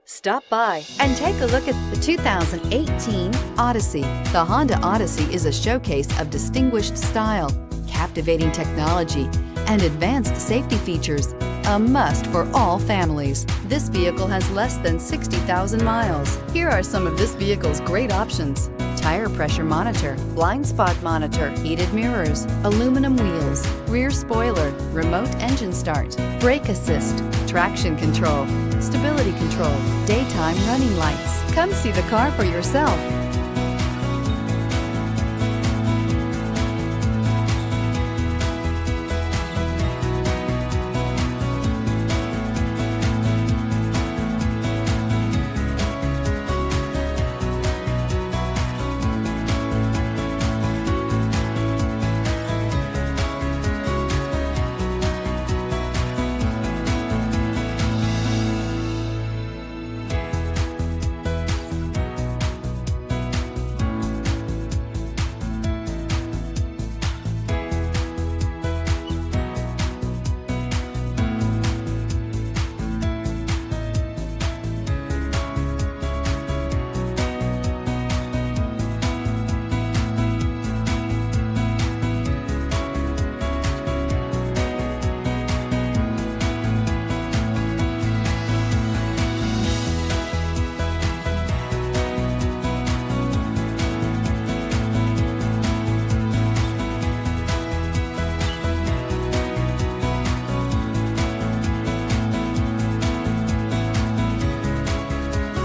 Stop by and take a look at the 2018 Odyssey. The Honda Odyssey is a showcase of distinguished style, captivating technology, and advanced safety features. A must for all families. This vehicle has less than 60,000 miles. Here are some of this vehicle's great options: tire pressure monitor, blind spot monitor, heated mirrors, aluminum wheels, rear spoiler, remote engine start, brake assist, traction control, stability control, daytime running lights. Come see the car for yourself.